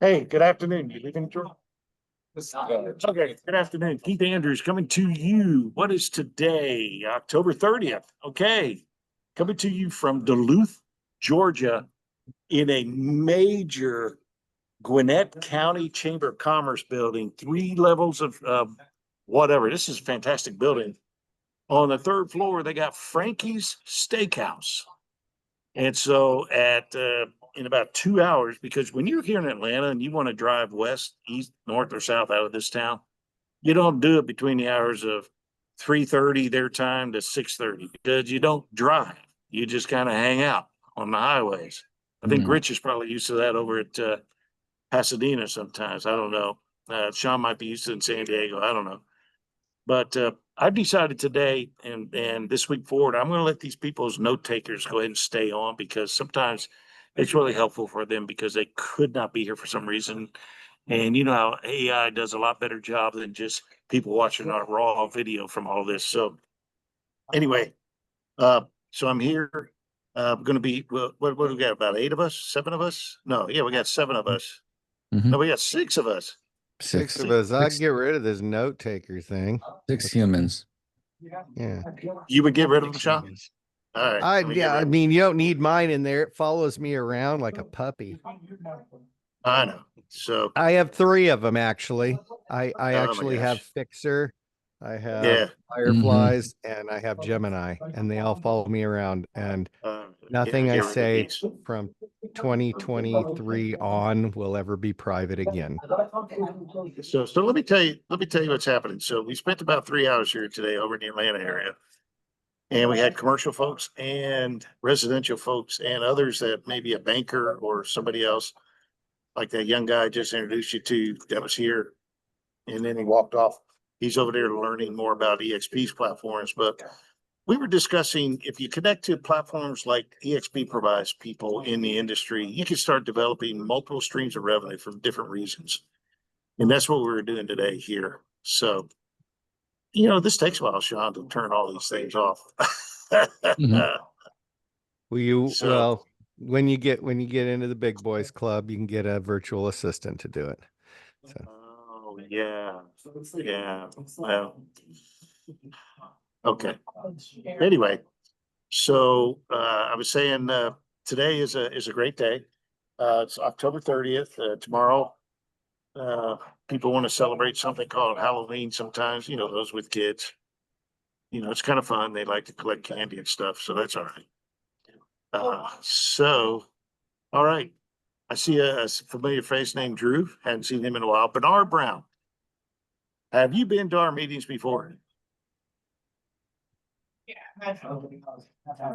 Hey, good afternoon. You leaving, George? Okay, good afternoon. Keith Andrews coming to you. What is today? October 30th. Okay. Coming to you from Duluth, Georgia, in a major Gwinnett County Chamber of Commerce building, 3 levels of whatever. This is a fantastic building. On the third floor, they got Frankie's Steakhouse. And so in about 2 hours, because when you're here in Atlanta and you want to drive west, east, north, or south out of this town, you don't do it between the hours of 3:30 their time to 6:30 because you don't drive. You just kind of hang out on the highways. I think Rich is probably used to that over at Pasadena sometimes. I don't know. Sean might be used to it in San Diego. I don't know. But I've decided today and this week forward, I'm going to let these people's note takers go ahead and stay on because sometimes it's really helpful for them because they could not be here for some reason. And you know how AI does a lot better job than just people watching our raw video from all this. So anyway, so I'm here. Going to be what do we got? About 8 of us, 7 of us? No, yeah, we got 7 of us. No, we got 6 of us. Six of us. I'd six, get rid of this note taker thing. 6 humans. Yeah. You would get rid of them, Sean? Humans. All right. I mean, you don't need mine in there. It follows me around like a puppy. I know. So I have 3 of them actually. I my actually have gosh. Fixer, I have Yeah. Fireflies, and I have Gemini, and they all follow me around. And nothing I get rid of say these. from 2023 on will ever be private again. So let me tell you what's happening. So we spent about 3 hours here today over in the Atlanta area. And we had commercial folks and residential folks and others that maybe a banker or somebody else, like that young guy I just introduced you to that was here. And then he walked off. He's over there learning more about EXP's platforms. But we were discussing if you connect to platforms like EXP provides people in the industry, you can start developing multiple streams of revenue for different reasons. And that's what we were doing today here. So, you know, this takes a while, Sean, to turn all these things off. Well, when you get into the big boys club, you can get a virtual assistant to do it. So. Oh yeah. Well, okay. Anyway, so I was saying today is a great day. It's October 30th. Tomorrow, people want to celebrate something called Halloween sometimes, you know, those with kids. You know, it's kind of fun. They like to collect candy and stuff, so that's all right. All right. I see a familiar face named Drew. Hadn't seen him in a while. Bernard Brown. Have you been to our meetings before?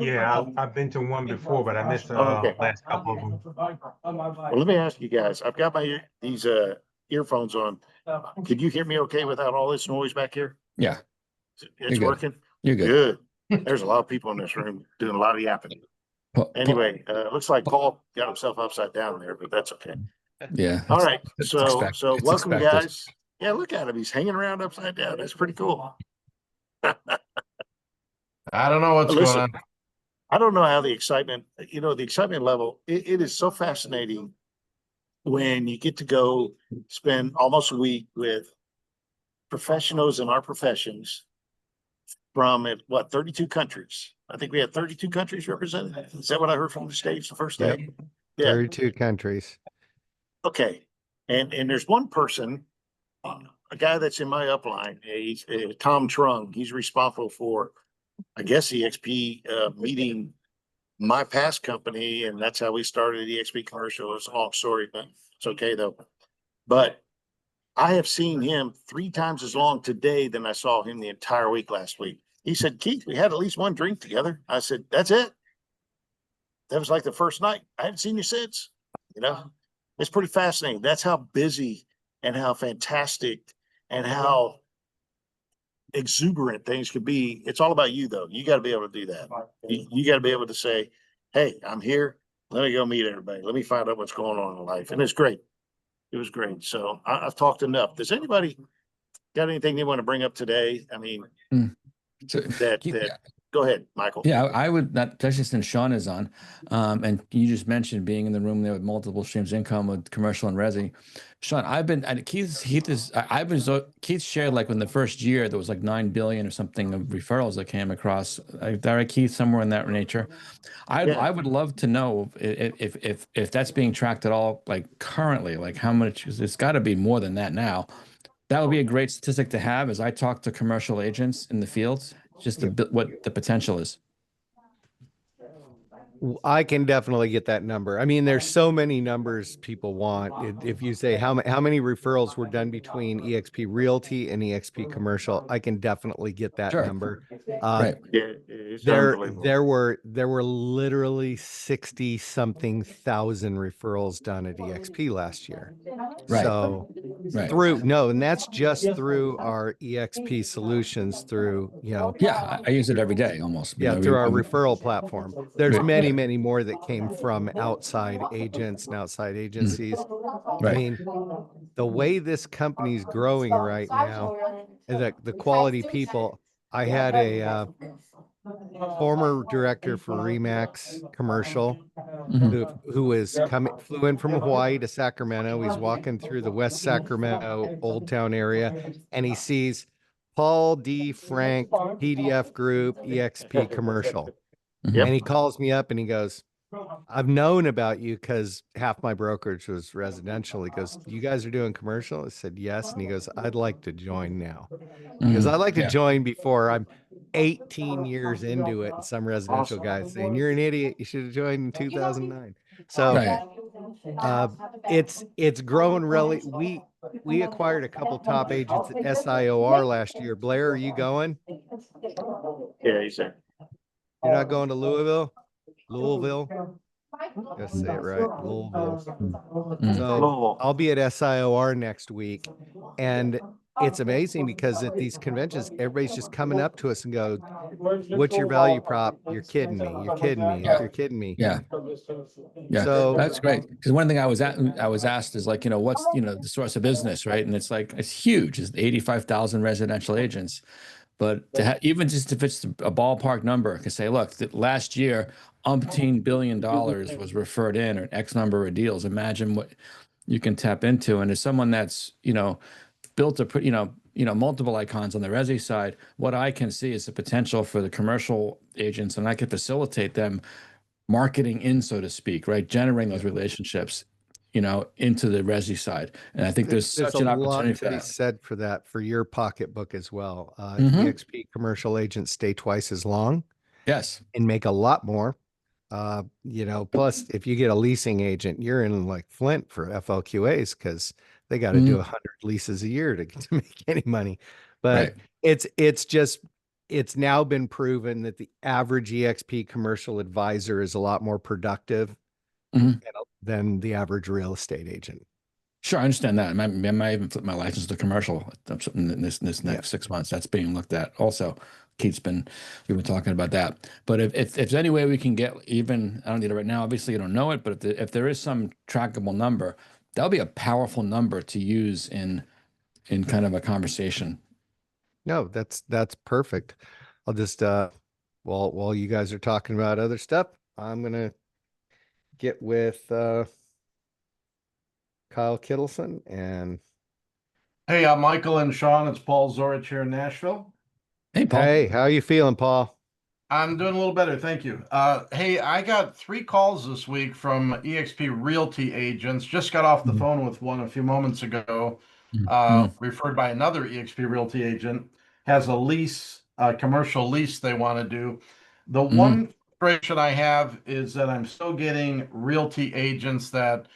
Yeah, I've been to one before, but I missed the last couple of them. Well, let me ask you guys. I've got these earphones on. Could you hear me okay without all this noise back here? Yeah. It's working? You're good. Good. There's a lot of people in this room doing a lot of yapping. Anyway, looks like Paul got himself upside down there, but that's okay. Yeah. All right. So welcome, expected. guys. Yeah, look at him. He's hanging around upside down. That's pretty cool. I don't know what's going on. I don't know how the excitement level, it is so fascinating when you get to go spend almost a week with professionals in our professions from 32 countries. I think we had 32 countries represented. Is that what I heard from the stage the first day? Yep. Yeah. 32 countries. Okay. And there's one person, a guy that's in my upline, he's Tom Truong. He's responsible for, I guess, EXP meeting my past company, and that's how we started EXP Commercial. It's a long story, but it's okay though. But I have seen him 3 times as long today than I saw him the entire week last week. He said, Keith, we had at least one drink together. I said, that's it. That was like the first night. I haven't seen you since. You know, it's pretty fascinating. That's how busy and how fantastic and how exuberant things could be. It's all about you, though. You got to be able to do that. You got to be able to say, hey, I'm here. Let me go meet everybody. Let me find out what's going on in life. And it's great. It was great. So I've talked enough. Does anybody got anything they want to bring up today? I mean, Go ahead, Michael. Yeah, I would not, especially since Sean is on, and you just mentioned being in the room there with multiple streams of income with commercial and resi. Sean, and I've been Keith shared like when the first year there was like 9 billion or something of referrals that came across. Right, Keith, somewhere in that nature. Yeah. I would love to know if that's being tracked at all, like currently, like how much. It's got to be more than that now. That would be a great statistic to have as I talk to commercial agents in the fields, just what the potential is. I can definitely get that number. I mean, there's so many numbers people want. If you say how many referrals were done between EXP Realty and EXP Commercial, I can definitely get that Sure. number. Right. Yeah, it's There unbelievable. there were literally 60 something thousand referrals done at EXP last year. Right. So Right. and that's just through our EXP solutions through, Yeah, I use it every day almost. through our referral platform. There's many more that came from outside agents and outside agencies. I Right. mean, the way this company's growing right now, the quality people. I had a former director for Remax Commercial Mhm. flew in from Hawaii to Sacramento. He's walking through the West Sacramento Old Town area, and he sees Paul D. Frank PDF Group EXP Commercial. Mhm. And he calls me up and he goes, I've known about you because half my brokerage was residential. He goes, you guys are doing commercial? I said, yes. And he goes, I'd like to join now. Because I'd like to Yeah. join before I'm 18 years into it. And some residential guys saying, you're an idiot. You should have joined in 2009. So Right. it's growing really. We acquired a couple top agents at SIOR last year. Blair, are you going? Yeah, he said. You're not going to Louisville? Louisville? Gotta say it right. Louisville. So I'll be at SIOR next week. And it's amazing because at these conventions, everybody's just coming up to us and go, what's your value prop? You're kidding me. You're kidding me. Yeah. You're kidding me. Yeah. Yeah. So That's great. Because one thing I was asked is like, what's, the source of business, right? And it's like, it's huge. It's 85,000 residential agents. But even just if it's a ballpark number, I can say, look, last year, umpteen $1 billion was referred in or X number of deals. Imagine what you can tap into. And as someone that's, built multiple icons on the resi side, what I can see is the potential for the commercial agents, and I can facilitate them marketing in, so to speak, right? Generating those relationships, into the resi side. And I think there's such a an lot opportunity for to be that. said for that, for your pocketbook as well. Mhm. EXP commercial agents stay twice as long Yes. and make a lot more. Plus if you get a leasing agent, you're in like Flint for FLQAs because they got to do 100 leases a year to make any money. But Right. it's now been proven that the average EXP commercial advisor is a lot more productive Mhm. than the average real estate agent. Sure, I understand that. I might even flip my license to commercial in this next 6 months. That's being looked at. Also, we've been talking about that. But if there's any way we can get even, I don't need it right now. Obviously, you don't know it, but if there is some trackable number, that'll be a powerful number to use in kind of a conversation. No, that's perfect. I'll just while you guys are talking about other stuff, I'm gonna get with Kyle Kittleson and Hey, Michael and Sean, it's Paul Zorich here in Nashville. Hey, Paul. hey, how you feeling, Paul? I'm doing a little better, thank you. Hey, I got 3 calls this week from EXP Realty agents. Just got off the phone with one a few moments ago, referred by another EXP Realty agent. Has a lease, a commercial lease they want to do. The one frustration I have is that I'm still getting realty agents that,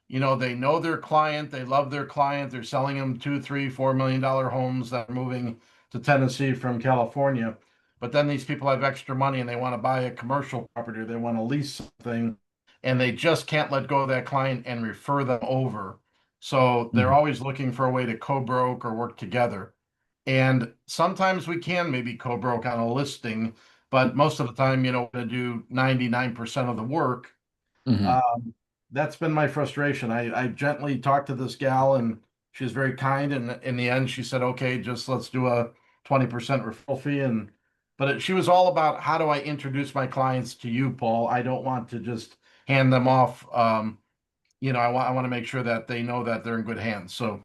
they know their client, they love their client, they're selling them $2, $3, $4 million homes that are moving to Tennessee from California. But then these people have extra money and they want to buy a commercial property or they want to lease something and they just can't let go of that client and refer them over. So they're always looking for a way to co-broke or work together. And sometimes we can maybe co-broke on a listing, but most of the time, we're going to do 99% of the work. That's been my frustration. I gently talked to this gal and she was very kind. And in the end, she said, okay, just let's do a 20% referral fee. And She was all about how do I introduce my clients to you, Paul? I don't want to just hand them off. I want to make sure that they know that they're in good hands. So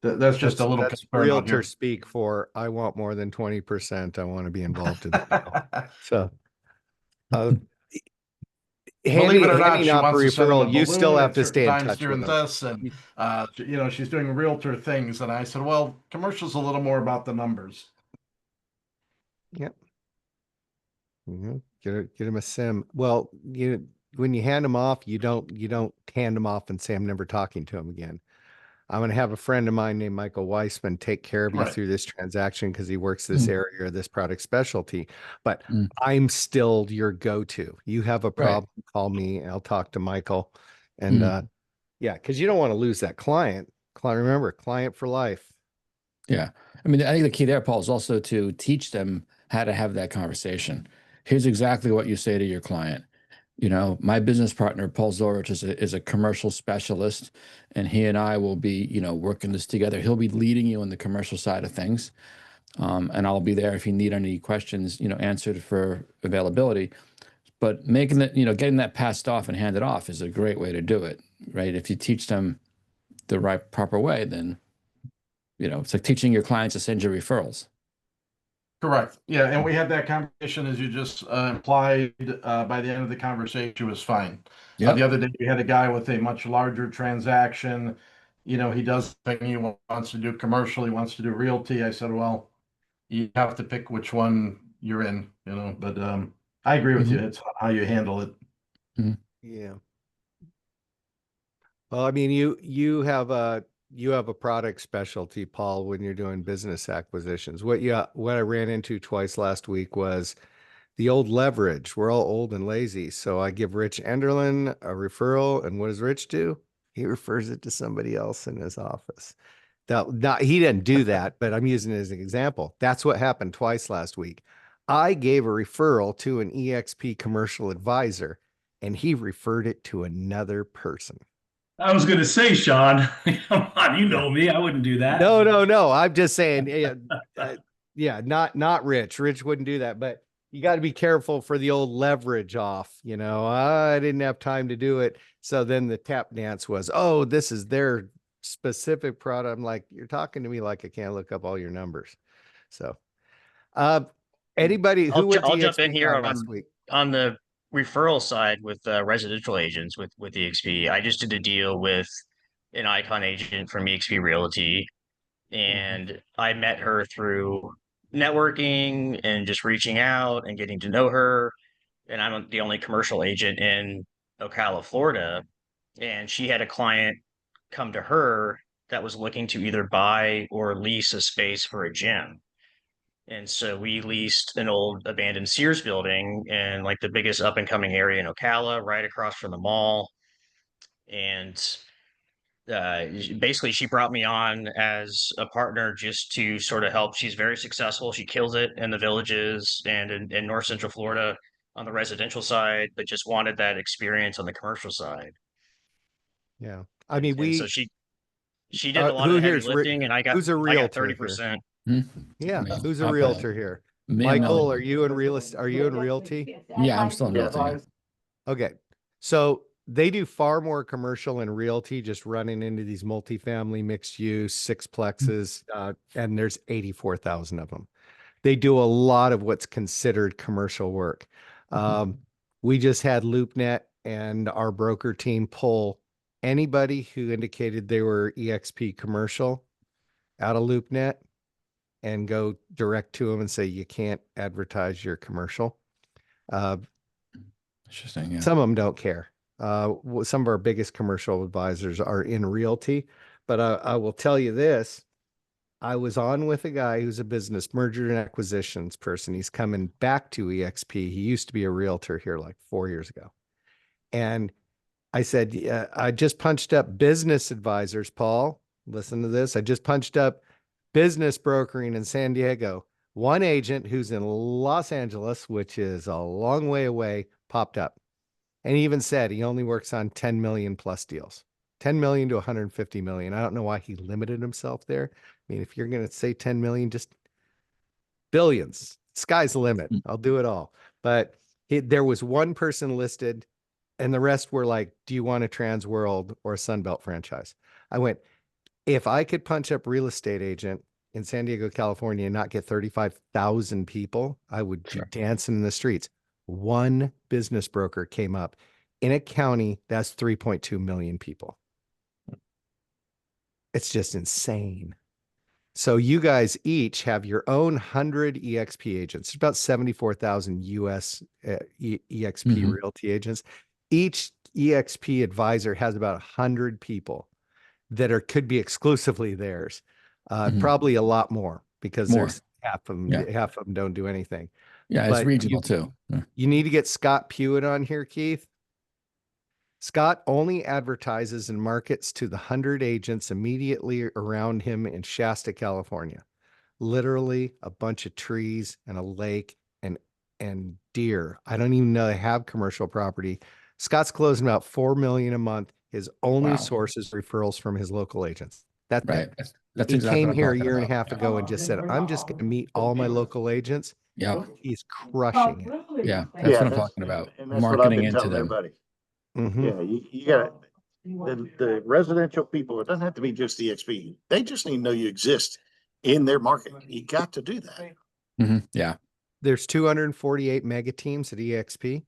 that's just a little That's concern out realtor here. speak for I want more than 20%. I want to be involved in the deal. So uh, Believe it or not, handing she off a wants to send them a referral, you still balloon have at to certain stay in times touch with during them. this, and she's doing realtor things. And I said, well, commercial's a little more about the numbers. Yep. Get him a sim. Well, when you hand them off, you don't hand them off and say, I'm never talking to him again. I'm going to have a friend of mine named Michael Weissman take care of you Right. through this transaction because he works this area or this product specialty. But Mm. I'm still your go-to. You have a Right. problem, call me. I'll talk to Michael. And yeah, because you don't want to lose that client. Remember, client for life. Yeah. I mean, I think the key there, Paul, is also to teach them how to have that conversation. Here's exactly what you say to your client. My business partner, Paul Zorich, is a commercial specialist, and he and I will be, working this together. He'll be leading you on the commercial side of things. And I'll be there if you need any questions, answered for availability. But making that, getting that passed off and handed off is a great way to do it, right? If you teach them the right, proper way, then, it's like teaching your clients to send you referrals. Correct. Yeah, and we had that conversation as you just implied. By the end of the conversation, it was fine. Yeah. The other day, we had a guy with a much larger transaction. He does think he wants to do commercial, he wants to do realty. I said, well, you have to pick which one you're in, but I agree with you. It's how you handle it. Yeah. Well, I mean, you have a product specialty, Paul, when you're doing business acquisitions. What I ran into twice last week was the old leverage. We're all old and lazy. So I give Rich Enderlin a referral, and what does Rich do? He refers it to somebody else in his office. He didn't do that, but I'm using it as an example. That's what happened twice last week. I gave a referral to an EXP commercial advisor, and he referred it to another person. I was going to say, Sean, come on, you know me. I wouldn't do that. No. I'm just saying, yeah, not Rich. Rich wouldn't do that, but you got to be careful for the old leverage off. I didn't have time to do it. So then the tap dance was, oh, this is their specific product. I'm like, you're talking to me like I can't look up all your numbers. So, anybody who I'll jump in here last week? on the referral side with residential agents with EXP. I just did a deal with an icon agent from EXP Realty, and I met her through networking and just reaching out and getting to know her. And I'm the only commercial agent in Ocala, Florida, and she had a client come to her that was looking to either buy or lease a space for a gym. And so we leased an old abandoned Sears building in like the biggest up and coming area in Ocala, right across from the mall. And basically, she brought me on as a partner just to sort of help. She's very successful. She kills it in the villages and in North Central Florida on the residential side, but just wanted that experience on the commercial side. Yeah. I mean, And so she did a lot of who the heavy here's lifting, and I got who's a realtor 30%. Yeah. Me. Who's a I'll realtor play. here? Me and Michael, Melanie. are you in realty? Yeah, I'm still in realty. Yeah. Okay. So they do far more commercial and realty, just running into these multifamily mixed use sixplexes, and there's 84,000 of them. They do a lot of what's considered commercial work. We just had LoopNet and our broker team pull anybody who indicated they were EXP commercial out of LoopNet and go direct to them and say, you can't advertise your commercial. Interesting. Yeah. Some of them don't care. Some of our biggest commercial advisors are in realty, but I will tell you this. I was on with a guy who's a business merger and acquisitions person. He's coming back to EXP. He used to be a realtor here like 4 years ago. And I said, yeah, I just punched up business advisors, Paul. Listen to this. I just punched up business brokering in San Diego. One agent who's in Los Angeles, which is a long way away, popped up. And he even said he only works on 10 million plus deals, 10 million to 150 million. I don't know why he limited himself there. I mean, if you're going to say 10 million, just billions, Sky's the limit. I'll do it all. But there was one person listed, and the rest were like, do you want a Trans World or a Sunbelt franchise? I went, if I could punch up real estate agent in San Diego, California, and not get 35,000 people, I would be dancing in the streets. One business broker came up in a county that's 3.2 million people. It's just insane. So you guys each have your own 100 EXP agents. It's about 74,000 US EXP realty agents. Each EXP advisor has about 100 people that could be exclusively theirs. Probably a lot more because there's half of them don't do anything. Yeah, it's regional too. You need to get Scott Pewitt on here, Keith. Scott only advertises and markets to the 100 agents immediately around him in Shasta, California. Literally a bunch of trees and a lake and deer. I don't even know they have commercial property. Scott's closing about $4 million a month. His only source is referrals from his local agents. That's right. it. That's he exactly came what I'm here a talking year and a about. half ago and just said, I'm just going to meet all my local agents. Yeah. He's crushing it. Yeah. That's what I'm talking about. And that's what I've Marketing been into telling them. everybody. Mhm. Yeah, you got the residential people. It doesn't have to be just EXP. They just need to know you exist in their market. You got to do that. Yeah. There's 248 mega teams at EXP.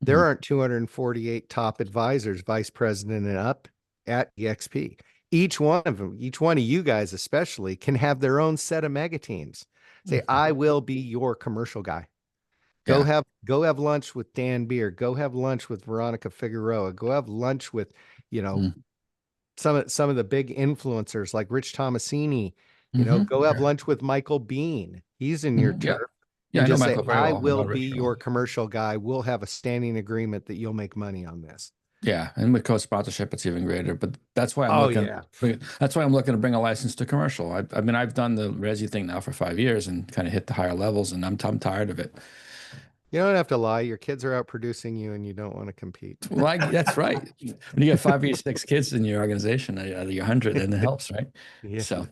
There aren't 248 top advisors, vice president and up at EXP. Each one of them, each one of you guys especially, can have their own set of mega teams. Say, I will be your commercial guy. Go have lunch with Dan Beer. Go have lunch with Veronica Figueroa. Go have lunch with, some of the big influencers like Rich Tomasini. Go have lunch with Michael Bean. He's in your turf. Yeah, And I know just say, Michael very I well. will be your commercial guy. We'll have a standing agreement that you'll make money on this. Yeah, and with co-sponsorship, it's even greater. But that's why I'm looking. Yeah. That's why I'm looking to bring a license to commercial. I mean, I've done the resi thing now for 5 years and kind of hit the higher levels, and I'm tired of it. You don't have to lie. Your kids are out producing you, and you don't want to compete. Well, that's right. When you get 5 or 6 kids in your organization, out of your 100, then it helps, right? Yeah. So,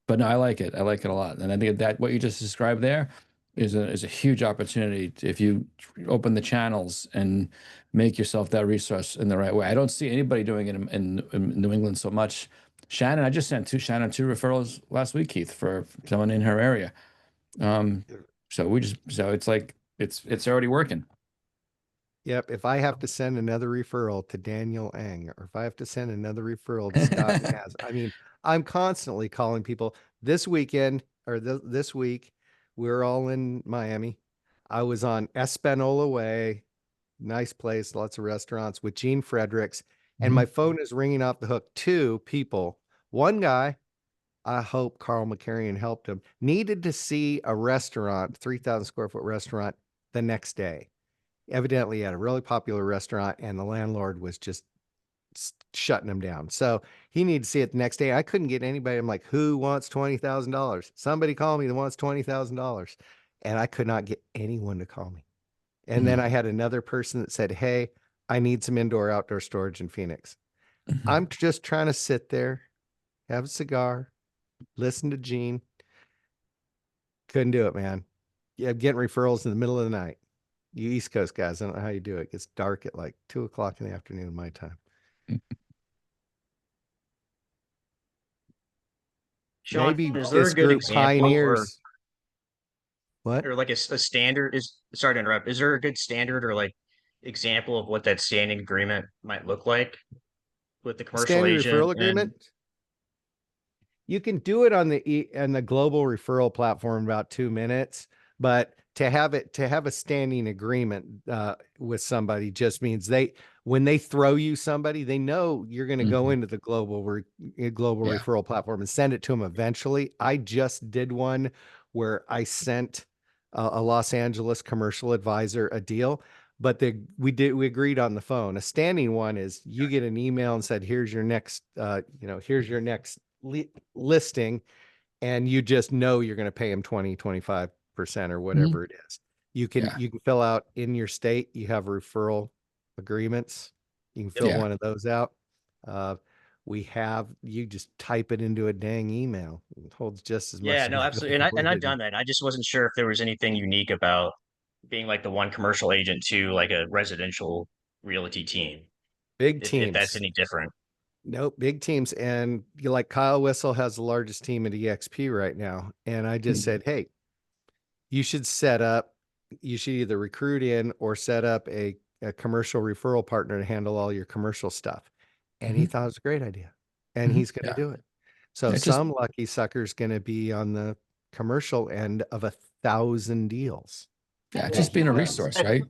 but no, I like it. I like it a lot, and I think that what you just described there is a huge opportunity if you open the channels and make yourself that resource in the right way. I don't see anybody doing it in New England so much. Shannon, I just sent Shannon two referrals last week, Keith, for someone in her area. So it's like it's already working. Yep. If I have to send another referral to Daniel Eng, or if I have to send another referral to Scott Naz, I mean, I'm constantly calling people. This weekend or this week, we're all in Miami. I was on Espanola Way, nice place, lots of restaurants with Gene Fredericks, and my phone is ringing off the hook. 2 people. One guy, I hope Carl McCarrion helped him, needed to see a restaurant, 3,000 square foot restaurant, the next day. Evidently at a really popular restaurant, and the landlord was just shutting him down. So he needed to see it the next day. I couldn't get anybody. I'm like, who wants $20,000? Somebody call me that wants $20,000. And I could not get anyone to call me. And then I had another person that said, hey, I need some indoor outdoor storage in Phoenix. I'm just trying to sit there, have a cigar, listen to Gene. Couldn't do it, man. Yeah, getting referrals in the middle of the night. You East Coast guys, I don't know how you do it. It gets dark at like 2 o'clock in the afternoon, my time. Sean, Maybe is there this a good group example pioneers. What? or like a standard is sorry to interrupt. Is there a good standard or like example of what that standing agreement might look like with the commercial Standard agent? referral agreement? You can do it on the global referral platform in about 2 minutes, but to have a standing agreement with somebody just means when they throw you somebody, they know you're going to go into the global referral platform and send it to them eventually. I just did one where I sent a Los Angeles commercial advisor a deal, but we agreed on the phone. A standing one is you get an email and said, here's your next listing, and you just know you're going to pay them 20-25% or whatever it is. You can fill out in your state, you have referral agreements. You can fill one of those out. you just type it into a dang email. It holds just as much. Yeah, no, absolutely. And I've done that. I just wasn't sure if there was anything unique about being like the one commercial agent to like a residential realty team, Big if that's teams. any different. Nope, big teams. And you like Kyle Whistle has the largest team at EXP right now. And I just said, hey, you should either recruit in or set up a commercial referral partner to handle all your commercial stuff. And he thought it was a great idea. And he's going to do it. So It just- some lucky sucker's going to be on the commercial end of 1,000 deals. Yeah, just being a resource, right?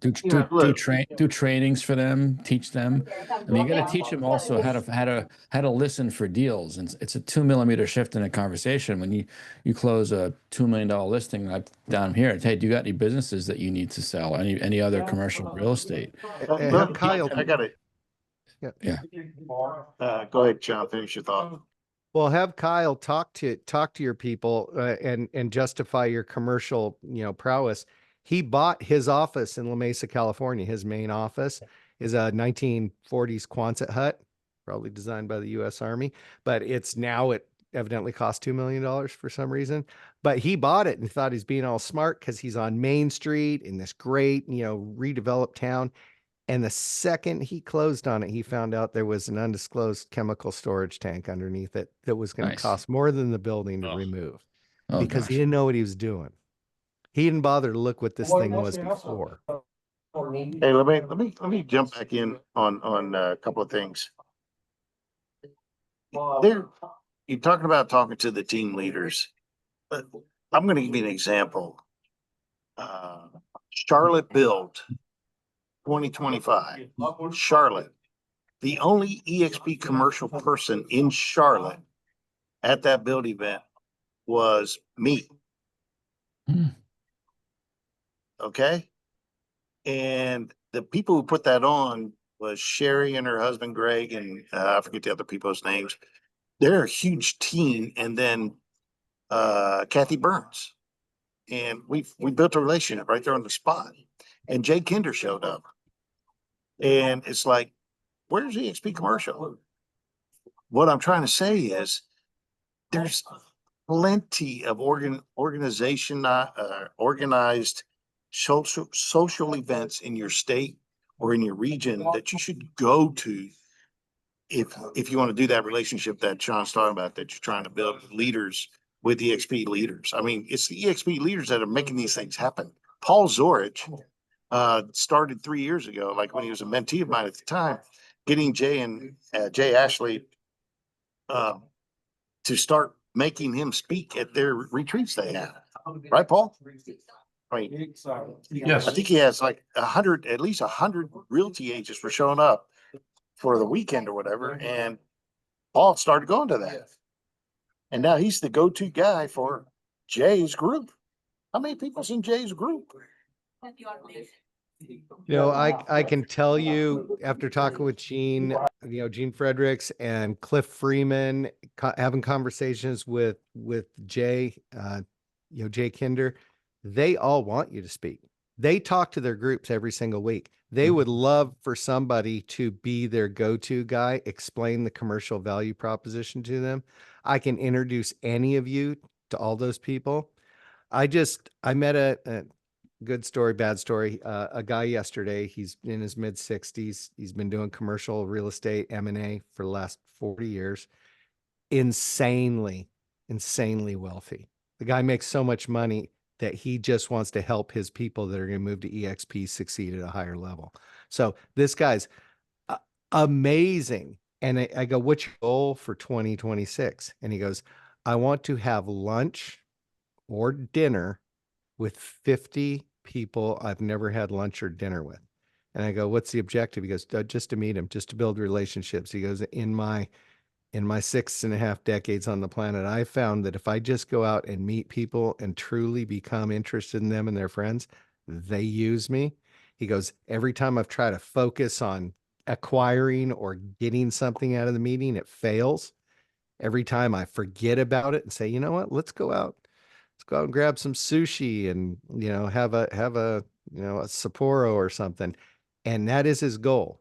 look. Do trainings for them, teach them. I mean, you got to teach them also how to listen for deals. And it's a 2 millimeter shift in a conversation when you close a $2 million listing like down here. It's, hey, do you got any businesses that you need to sell? Any other commercial real estate? Have Kyle, I got it. Yeah. Go ahead, John. Finish your thought. well, have Kyle talk to your people and justify your commercial, prowess. He bought his office in La Mesa, California. His main office is a 1940s Quonset hut, probably designed by the U.S. Army, but it evidently cost $2 million for some reason. But he bought it and thought he's being all smart because he's on Main Street in this great, redeveloped town. And the second he closed on it, he found out there was an undisclosed chemical storage tank underneath it that was going to Nice. cost more than the building to Oh. remove Oh, because gosh. he didn't know what he was doing. He didn't bother to look what this thing was before. Hey, let me jump back in on a couple of things. You're talking about talking to the team leaders. But I'm going to give you an example. Charlotte Build 2025. Charlotte, the only EXP commercial person in Charlotte at that build event was me. Hmm. Okay. And the people who put that on was Sherry and her husband, Greg, and I forget the other people's names. They're a huge team. And then Kathy Burns. And we built a relationship right there on the spot. And Jay Kinder showed up. And it's like, where's the EXP commercial? What I'm trying to say is there's plenty of organized social events in your state or in your region that you should go to if you want to do that relationship that Sean's talking about, that you're trying to build leaders with EXP leaders. I mean, it's the EXP leaders that are making these things happen. Paul Zorich started 3 years ago, like when he was a mentee of mine at the time, getting Jay and Jay Ashley to start making him speak at their retreats they have. Right, Paul? I mean, Yes. I think he has like at least 100 realty agents were showing up for the weekend or whatever. And Paul started going to that. And now he's the go-to guy for Jay's group. How many people's in Jay's group? I can tell you after talking with Gene, Gene Fredericks and Cliff Freeman, having conversations with Jay, Jay Kinder, they all want you to speak. They talk to their groups every single week. They would love for somebody to be their go-to guy, explain the commercial value proposition to them. I can introduce any of you to all those people. I met a good story, bad story. A guy yesterday, he's in his mid 60s. He's been doing commercial real estate M&A for the last 40 years. Insanely wealthy. The guy makes so much money that he just wants to help his people that are going to move to EXP succeed at a higher level. So this guy's amazing. And I go, what's your goal for 2026? And he goes, I want to have lunch or dinner with 50 people I've never had lunch or dinner with. And I go, what's the objective? He goes, just to meet him, just to build relationships. He goes, in my 6.5 decades on the planet, I found that if I just go out and meet people and truly become interested in them and their friends, they use me. He goes, every time I've tried to focus on acquiring or getting something out of the meeting, it fails. Every time I forget about it and say, you know what, let's go out and grab some sushi and, have a Sapporo or something. And that is his goal.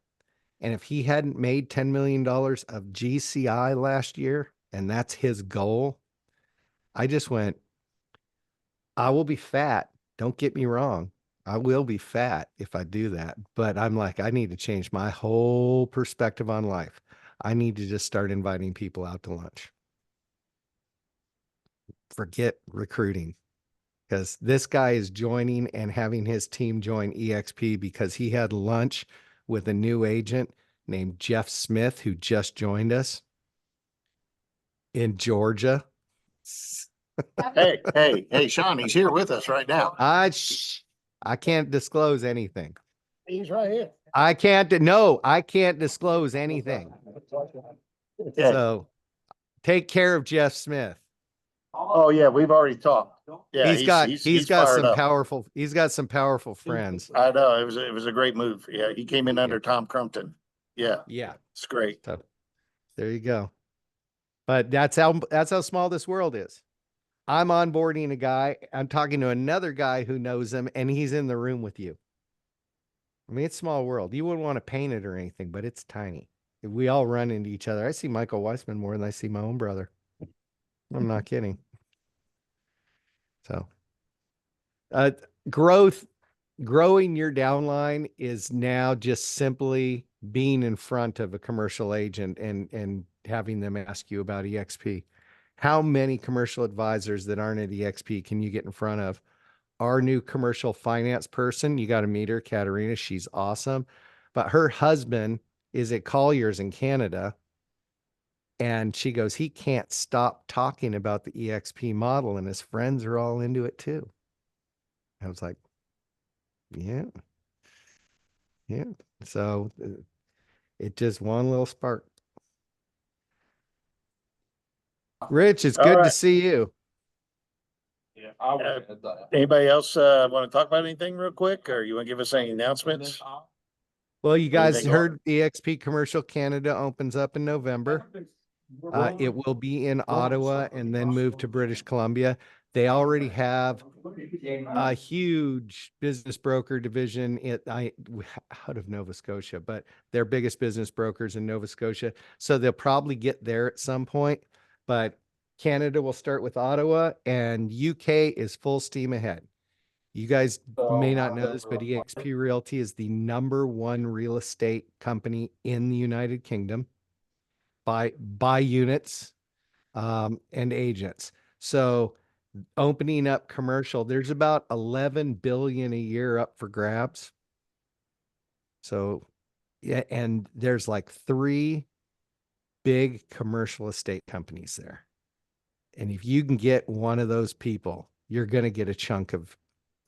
And if he hadn't made $10 million of GCI last year, and that's his goal, I just went, I will be fat. Don't get me wrong. I will be fat if I do that. But I'm like, I need to change my whole perspective on life. I need to just start inviting people out to lunch. Forget recruiting, because this guy is joining and having his team join EXP because he had lunch with a new agent named Jeff Smith, who just joined us in Georgia. Hey, Sean, he's here with us right now. I can't disclose anything. He's right here. I can't disclose anything. Yeah. So take care of Jeff Smith. Oh yeah, we've already talked. Yeah, he's got fired some up. powerful, he's got some powerful friends. I know it was a great move. Yeah, he came in under Tom Crumpton. Yeah, Yeah. it's great. So there you go. But that's how small this world is. I'm onboarding a guy. I'm talking to another guy who knows him, and he's in the room with you. I mean, it's a small world. You wouldn't want to paint it or anything, but it's tiny. We all run into each other. I see Michael Weissman more than I see my own brother. I'm not kidding. So, growing your downline is now just simply being in front of a commercial agent and having them ask you about EXP. How many commercial advisors that aren't at EXP can you get in front of? Our new commercial finance person, you got to meet her, Katerina. She's awesome. But her husband is at Colliers in Canada. And she goes, he can't stop talking about the EXP model, and his friends are all into it too. I was like, yeah. So it just one little spark. Rich, it's good to see you. Anybody else want to talk about anything real quick, or you want to give us any announcements? Well, you guys Anything heard EXP Commercial Canada opens up in November. It will be in Ottawa and then move to British Columbia. They already have a huge business broker division out of Nova Scotia, but their biggest business brokers in Nova Scotia. So they'll probably get there at some point, but Canada will start with Ottawa, and UK is full steam ahead. You guys may not know this, but EXP Realty is the #1 real estate company in the United Kingdom by units and agents. So opening up commercial, there's about 11 billion a year up for grabs. So yeah, and there's like 3 big commercial estate companies there. And if you can get one of those people, you're going to get a chunk of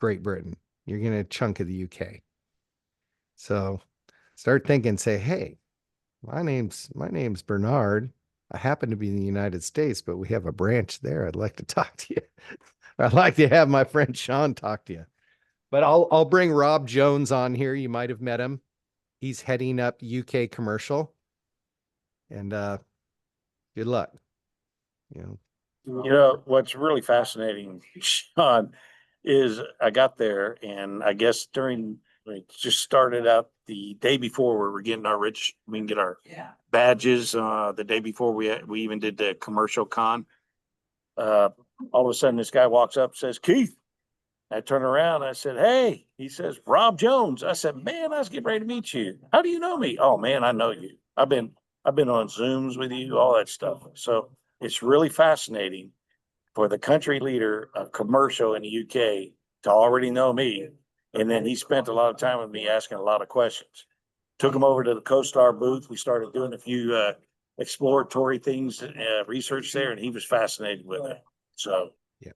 Great Britain. You're going to get a chunk of the UK. So start thinking, say, hey, my name's Bernard. I happen to be in the United States, but we have a branch there. I'd like to talk to you. I'd like to have my friend Sean talk to you. But I'll bring Rob Jones on here. You might have met him. He's heading up UK commercial. And good luck. You know, what's really fascinating, Sean, is I got there, and I guess just started out the day before where we're getting we can get our badges. The day before we even did the commercial con. All of a sudden, this guy walks up and says, Keith. I turn around, I said, hey. He says, Rob Jones. I said, man, I was getting ready to meet you. How do you know me? Oh man, I know you. I've been on Zooms with you, all that stuff. So it's really fascinating for the country leader of commercial in the UK to already know me. And then he spent a lot of time with me asking a lot of questions. Took him over to the CoStar booth. We started doing a few exploratory things, research there, and he was fascinated with it. So yeah,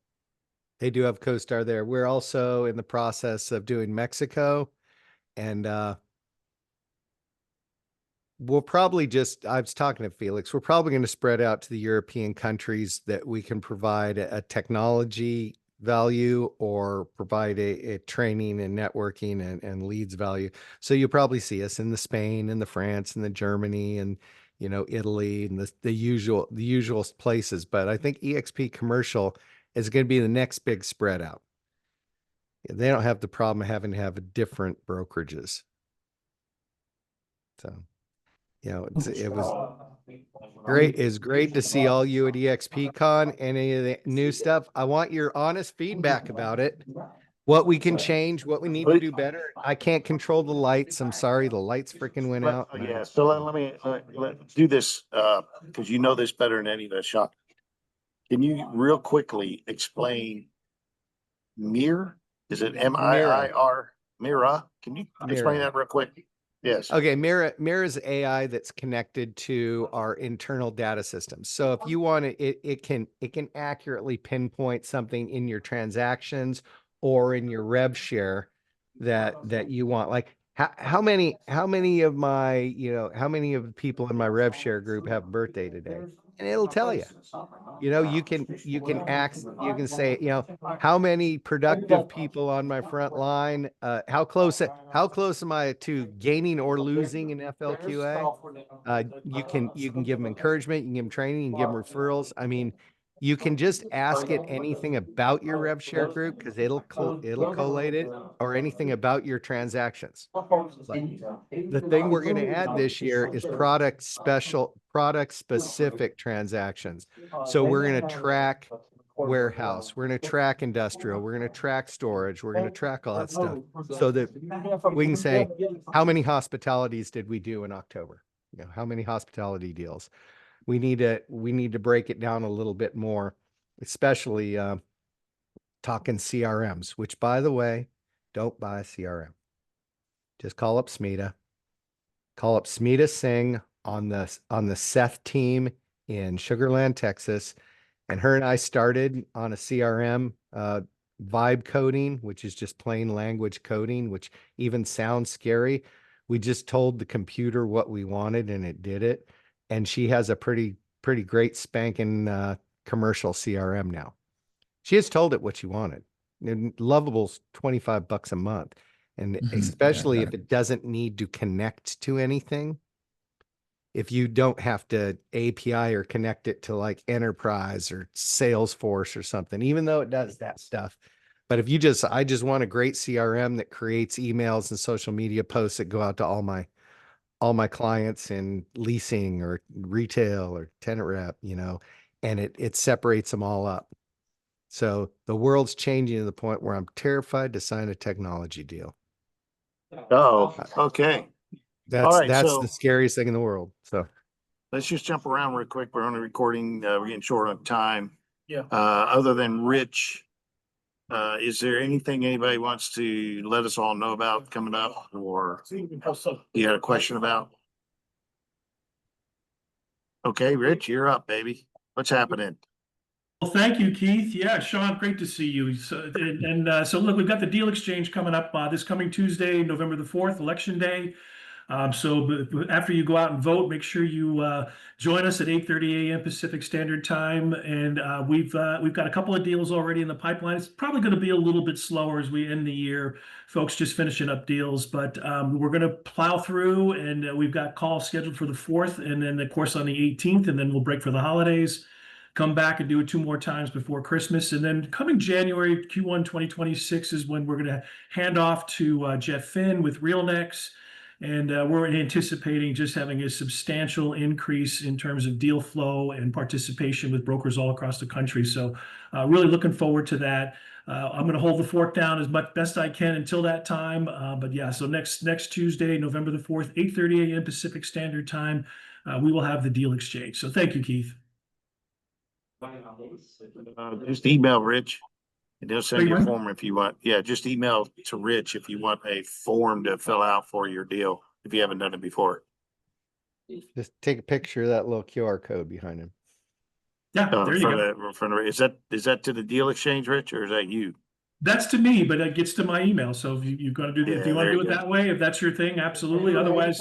they do have CoStar there. We're also in the process of doing Mexico, and we'll probably I was talking to Felix, we're probably going to spread out to the European countries that we can provide a technology value or provide a training and networking and leads value. So you'll probably see us in the Spain and the France and the Germany and, Italy and the usual places. But I think EXP Commercial is going to be the next big spread out. They don't have the problem of having to have different brokerages. So it was great. It's great to see all you at EXPCon. Any of the new stuff. I want your honest feedback about it. What we can change, what we need to do better. I can't control the lights. I'm sorry, the lights freaking went out. Yeah, so let me let's do this, because you know this better than any of us, Sean. Can you real quickly explain Mir? Is it MIIR? Mira? Can you explain Mira. that real quick? Yes. Okay, Mira is AI that's connected to our internal data systems. So if you want it can accurately pinpoint something in your transactions or in your rev share that you want. Like how many of my, how many of the people in my rev share group have birthday today? And it'll tell you. You can say, how many productive people on my front line, how close am I to gaining or losing in FLQA? You can give them encouragement, you can give them training, you can give them referrals. I mean, you can just ask it anything about your rev share group because it'll collate it, or anything about your transactions. But the thing we're going to add this year is product specific transactions. So we're going to track warehouse, we're going to track industrial, we're going to track storage, we're going to track all that stuff, so that we can say, how many hospitalities did we do in October? How many hospitality deals? We need to break it down a little bit more, especially talking CRMs, which, by the way, don't buy a CRM. Just call up Smita. Call up Smita Singh on the Seth team in Sugar Land, Texas. And her and I started on a CRM, vibe coding, which is just plain language coding, which even sounds scary. We just told the computer what we wanted and it did it. And she has a pretty great spanking commercial CRM now. She has told it what she wanted. And Lovable's $25 a month. And especially if it doesn't need to connect to anything. If you don't have to API or connect it to like Enterprise or Salesforce or something, even though it does that stuff. But if I just want a great CRM that creates emails and social media posts that go out to all my clients in leasing or retail or tenant rep, and it separates them all up. So the world's changing to the point where I'm terrified to sign a technology deal. Oh, okay. That's so the scariest thing in the world. So let's just jump around real quick. We're on a recording. We're getting short on time. Yeah. Other than Rich, is there anything anybody wants to let us all know about coming up, or you had a question about? Okay, Rich, you're up, baby. What's happening? Well, thank you, Keith. Yeah, Sean, great to see you. So look, we've got the deal exchange coming up this coming Tuesday, November the 4th, Election Day. After you go out and vote, make sure you join us at 8:30 a.m. Pacific Standard Time. And we've got a couple of deals already in the pipeline. It's probably going to be a little bit slower as we end the year, folks just finishing up deals. But we're going to plow through, and we've got calls scheduled for the 4th, and then of course on the 18th, and then we'll break for the holidays. Come back and do it 2 more times before Christmas. And then coming January, Q1 2026 is when we're going to hand off to Jeff Finn with RealNex. And we're anticipating just having a substantial increase in terms of deal flow and participation with brokers all across the country. So really looking forward to that. I'm going to hold the fort down as best I can until that time. But yeah, so next Tuesday, November the 4th, 8:30 a.m. Pacific Standard Time, we will have the deal exchange. So thank you, Keith. Just email Rich and he'll send you a Right. form if you want. Yeah, just email to Rich if you want a form to fill out for your deal, if you haven't done it before. just take a picture of that little QR code behind him. Yeah, there you go. Is that to the deal exchange, Rich, or is that you? That's to me, but it gets to my email. So if you've got to do that, if you want to do it that way, if that's your thing, absolutely. Otherwise,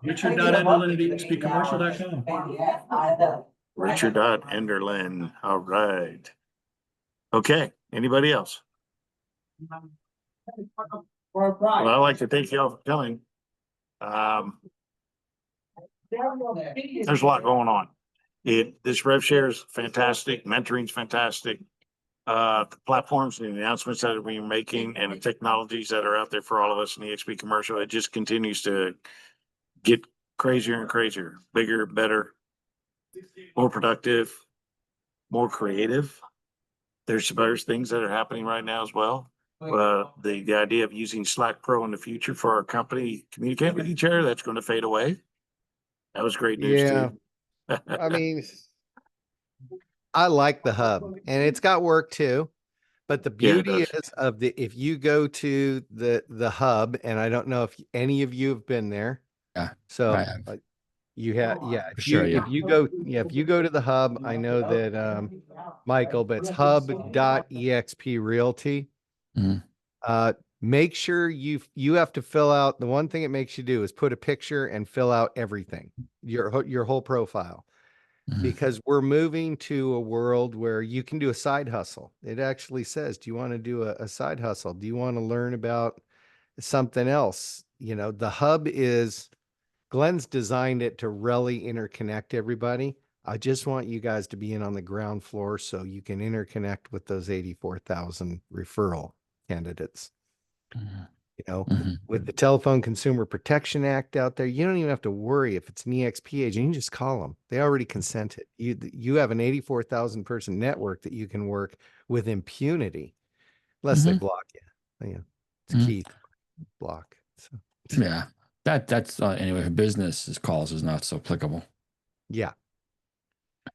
richard.enderlin@expcommercial.com. Richard.Enderlin. All right. Okay. Anybody else? Well, I'd like to thank you all for coming. There's a lot going on. This rev share is fantastic. Mentoring's fantastic. The platforms and the announcements that we're making and the technologies that are out there for all of us in the XP commercial, it just continues to get crazier and crazier, bigger, better, more productive, more creative. There's things that are happening right now as well. The idea of using Slack Pro in the future for our company, communicate with each other, that's going to fade away. That was great news Yeah. too. I mean, I like the hub, and it's got work too. But the Yeah, it beauty does. is of the if you go to the hub, and I don't know if any of you have been there. Yeah, So I have. you have, yeah. For sure, yeah. If you go to the hub, I know that Michael, but it's hub.exp realty. Mhm. Make sure you have to fill out the one thing it makes you do is put a picture and fill out everything, your whole profile. Mhm. Because we're moving to a world where you can do a side hustle. It actually says, do you want to do a side hustle? Do you want to learn about something else? You know, the hub is, Glenn's designed it to really interconnect everybody. I just want you guys to be in on the ground floor so you can interconnect with those 84,000 referral candidates. Mhm. You know, Mhm. with the Telephone Consumer Protection Act out there, you don't even have to worry if it's an EXP agent. You can just call them. They already consented. You have an 84,000 person network that you can work with impunity, unless they Mhm. block you. You know, it's Mhm. Keith block. So Yeah, that's anyway. Business calls is not so applicable. yeah.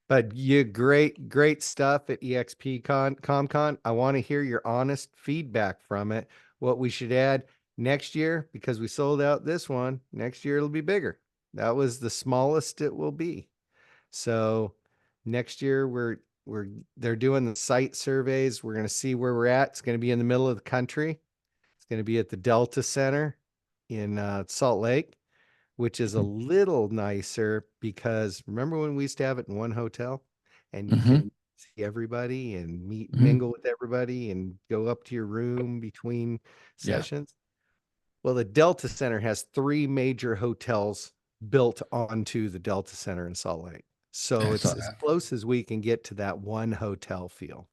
But you great stuff at EXP ComCon. I want to hear your honest feedback from it. What we should add next year, because we sold out this one, next year it'll be bigger. That was the smallest it will be. So next year they're doing the site surveys. We're going to see where we're at. It's going to be in the middle of the country. It's going to be at the Delta Center in Salt Lake, which is a little nicer because remember when we used to have it in one hotel and you Mhm. can see everybody and Mhm. mingle with everybody and go up to your room between Yeah. sessions? Well, the Delta Center has 3 major hotels built onto the Delta Center in Salt Lake. So I it's saw as that. close as we can get to that one hotel feel.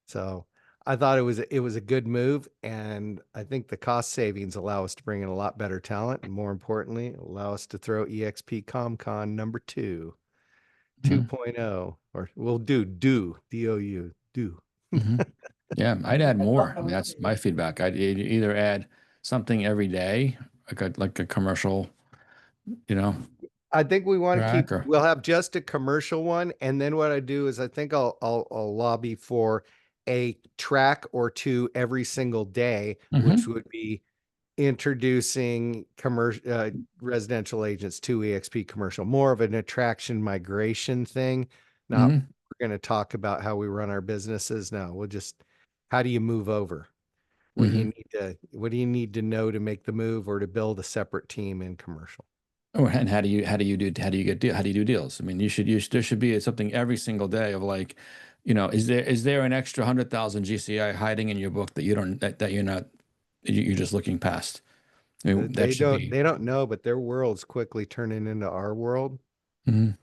So I thought it was a good move, and I think the cost savings allow us to bring in a lot better talent, and more importantly, allow us to throw EXP ComCon number 2, Mhm. 2.0, or we'll do DOU, do. Mhm. Yeah, I'd add more. I mean, that's my feedback. I'd either add something every day, like a commercial, you know, I think we want to track or. we'll have just a commercial one. And then what I do is I think I'll lobby for a track or two every single day, which Mhm. would be introducing commercial residential agents to EXP commercial, more of an attraction migration thing. Not Mhm. we're going to talk about how we run our businesses. No, we'll just, how do you move over? Mhm. What do you need to know to make the move or to build a separate team in commercial? Oh, and how do you do deals? I mean, there should be something every single day of like, is there an extra 100,000 GCI hiding in your book that you don't that you're not you're just looking past? I mean, that should be. They don't know, but their world's quickly turning into our world. Mhm.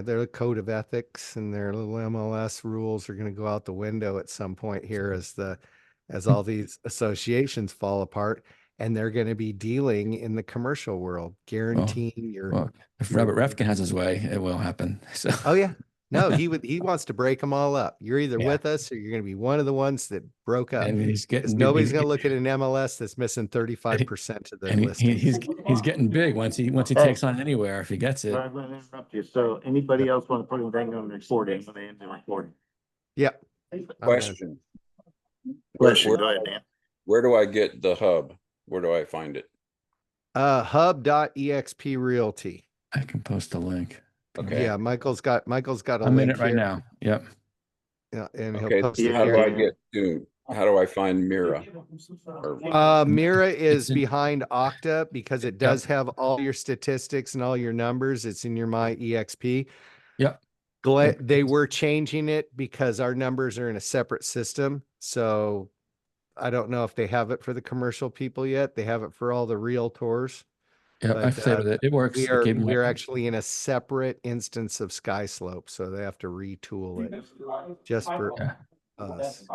Their code of ethics and their little MLS rules are gonna go out the window at some point here as all these associations fall apart, and they're gonna be dealing in the commercial world, Well, guaranteeing well, if your Robert Refkin has his way, it will happen. So oh yeah. No, he wants to break them all up. You're either yeah, with us or you're gonna be one of the ones that broke up. and he's Because getting nobody's gonna look at an MLS that's missing and he- 35% of the and listings. he's getting big once he Hey. takes on anywhere if he gets it. I'm going to interrupt you. So anybody else want to put anything on the recording when they end the recording? Yep. I'm done. Question. Where, Question, where, go ahead, Dan. where do I get the hub? Where do I find it? Hub.exp realty. I can post a link. Okay. Yeah, Michael's got a I'm in link it right here. now. Yep. Yeah, and he'll Okay. post Yeah, it How do here. I get to, how do I find Mira? Or Mira is It's in- behind Okta because it does have all your statistics and all your numbers. It's in your My EXP. Yep. They were changing it because our numbers are in a separate system. So I don't know if they have it for the commercial people yet. They have it for all the realtors. Yep. I But played with it. It works. It gave me we are actually in a separate instance of Skyslope, so they have to retool it just for Yeah. us.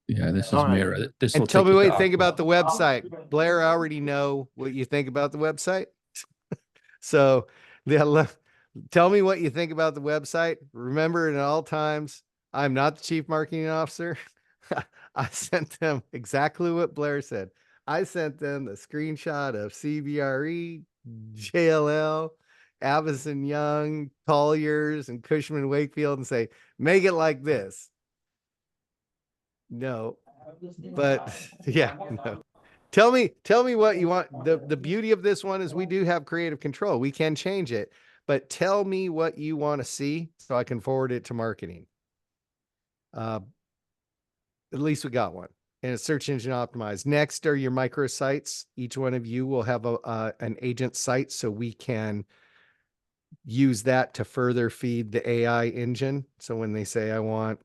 Yeah, this is All right. Mira. This will And tell take me you what to you think Aqua. about the website. Blair, I already know what you think about the website. So yeah, tell me what you think about the website. Remember, at all times, I'm not the chief marketing officer. I sent them exactly what Blair said. I sent them the screenshot of CBRE, JLL, Avison Young, Colliers, and Cushman Wakefield and say, make it like this. No, but yeah, no. Tell me what you want. The beauty of this one is we do have creative control. We can change it, but tell me what you want to see so I can forward it to marketing. At least we got one. And it's search engine optimized. Next are your microsites. Each one of you will have an agent site, so we can use that to further feed the AI engine. So when they say, I want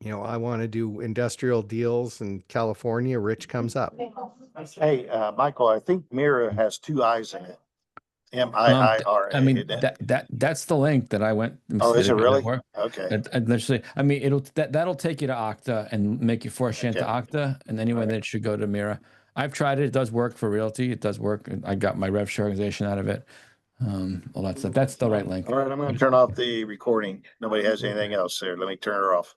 to do industrial deals in California, Rich comes up. Hey, Michael, I think Mira has two I's in it. M-I-I-R-A. I mean, isn't it? that's the link that I went. Oh, is it really? Work. Okay. And literally, I mean, that'll take you to Okta and make you force you into Okay. Okta, and anyway, then it should go to Mira. I've tried it; it does work for Realty. It does work. I got my rev share organization out of it. All that stuff. That's the right link. All right, I'm going to turn off the recording. Nobody has anything else there. Let me turn her off.